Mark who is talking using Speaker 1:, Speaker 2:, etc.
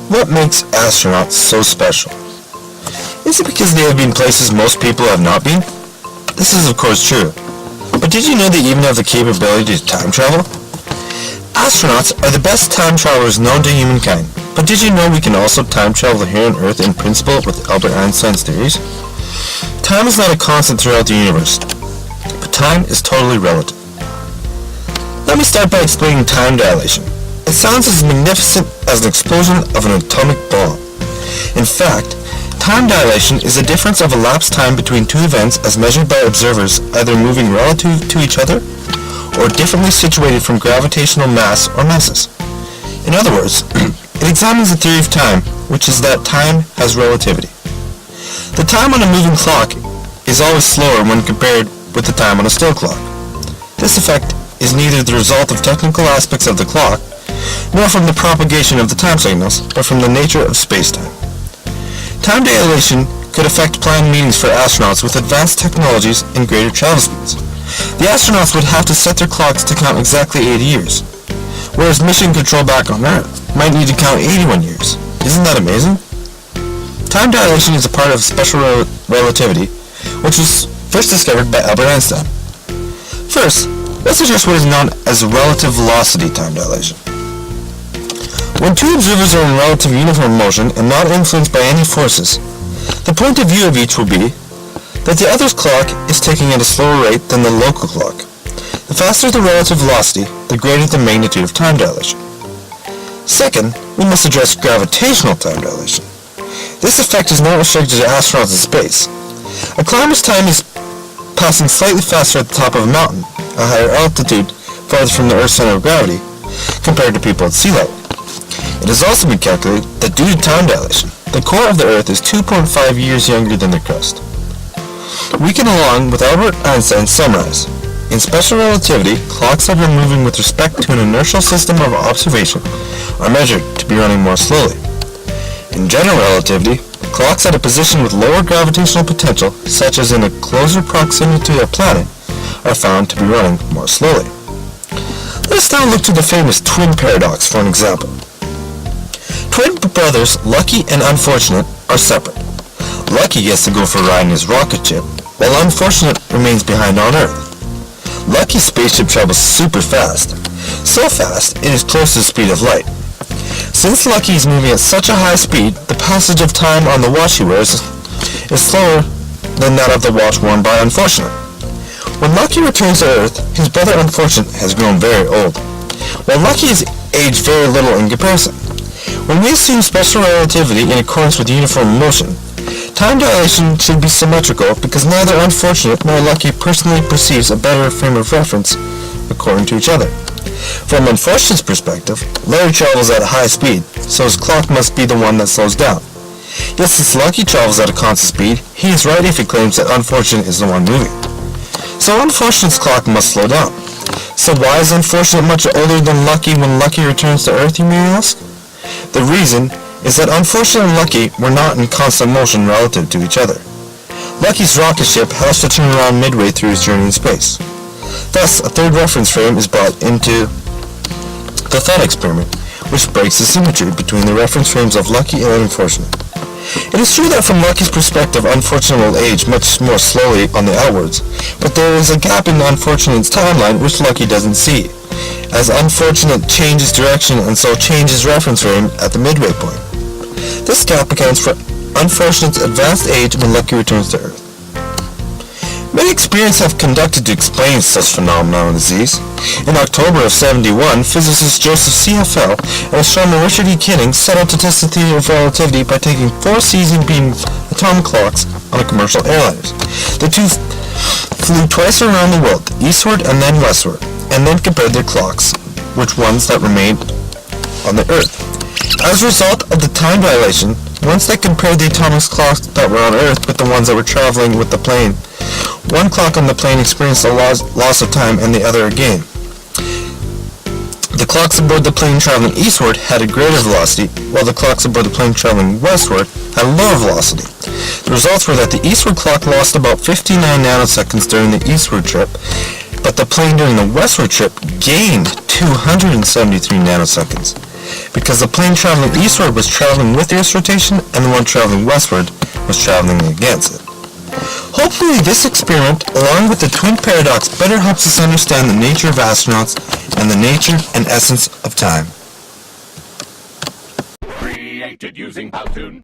Speaker 1: What makes astronauts so special? Is it because they have been places most people have not been? This is of course true. But did you know they even have the capability to time travel? Astronauts are the best time travelers known to humankind. But did you know we can also time travel here on Earth in principle with Albert Einstein's theories? Time is not a constant throughout the universe, but time is totally relative. Let me start by explaining time dilation. It sounds as magnificent as an explosion of an atomic bomb. In fact, time dilation is the difference of elapsed time between two events as measured by observers either moving relative to each other or differently situated from gravitational mass or masses. In other words, it examines the theory of time, which is that time has relativity. The time on a moving clock is always slower when compared with the time on a still clock. This effect is neither the result of technical aspects of the clock, nor from the propagation of the time signals, but from the nature of space-time. Time dilation could affect planned meetings for astronauts with advanced technologies and greater travel speeds. The astronauts would have to set their clocks to count exactly 80 years, whereas mission control back on Earth might need to count 81 years. Isn't that amazing? Time dilation is a part of special relativity, which was first discovered by Albert Einstein. First, let's address what is known as relative velocity time dilation. When two observers are in relative uniform motion and not influenced by any forces, the point of view of each will be that the other's clock is ticking at a slower rate than the local clock. The faster the relative velocity, the greater the magnitude of time dilation. Second, we must address gravitational time dilation. This effect is not restricted to astronauts in space. A climber's time is passing slightly faster at the top of a mountain, a higher altitude, farther from the Earth's center of gravity, compared to people at sea level. It has also been calculated that due to time dilation, the core of the Earth is 2.5 years younger than the crust. We can, along with Albert Einstein, summarize. In special relativity, clocks that are moving with respect to an inertial system of observation are measured to be running more slowly. In general relativity, clocks at a position with lower gravitational potential, such as in a closer proximity to a planet, are found to be running more slowly. Let us now look to the famous twin paradox for an example. Twin brothers, Lucky and Unfortunate, are separate. Lucky gets to go for a ride in his rocket ship, while Unfortunate remains behind on Earth. Lucky's spaceship travels super fast, so fast it is close to the speed of light. Since Lucky is moving at such a high speed, the passage of time on the watch he wears is slower than that of the watch worn by Unfortunate. When Lucky returns to Earth, his brother Unfortunate has grown very old, while Lucky has aged very little in comparison. When we assume special relativity in accordance with uniform motion, time dilation should be symmetrical because neither Unfortunate nor Lucky personally perceives a better frame of reference according to each other. From Unfortunate's perspective, Larry travels at a high speed, so his clock must be the one that slows down. Yet since Lucky travels at a constant speed, he is right if he claims that Unfortunate is the one moving. So Unfortunate's clock must slow down. So why is Unfortunate much older than Lucky when Lucky returns to Earth, you may ask? The reason is that Unfortunate and Lucky were not in constant motion relative to each other. Lucky's rocket ship has to turn around midway through his journey in space. Thus, a third reference frame is brought into the thought experiment, which breaks the symmetry between the reference frames of Lucky and Unfortunate. It is true that from Lucky's perspective, Unfortunate will age much more slowly on the outwards, but there is a gap in Unfortunate's timeline which Lucky doesn't see, as Unfortunate changes direction and so changes reference frame at the midway point. This gap accounts for Unfortunate's advanced age when Lucky returns to Earth. Many experiments have conducted to explain such phenomena as these. In October of 1971, physicist Joseph C. Fell and astronomer Richard E. Kidding set out to test the theory of relativity by taking 4 season-beam atomic clocks on commercial airliners. The two flew twice around the world, eastward and then westward, and then compared their clocks, which ones that remained on the Earth. As a result of the time dilation, once they compared the atomic clocks that were on Earth with the ones that were traveling with the plane, one clock on the plane experienced a loss of time and the other a gain. The clocks aboard the plane traveling eastward had a greater velocity, while the clocks aboard the plane traveling westward had a lower velocity. The results were that the eastward clock lost about 59 nanoseconds during the eastward trip, but the plane during the westward trip gained 273 nanoseconds. because the plane traveling eastward was traveling with the Earth's rotation, and the one traveling westward was traveling against it. Hopefully this experiment, along with the twin paradox, better helps us understand the nature of astronauts and the nature and essence of time.
Speaker 2: Created using Powtoon.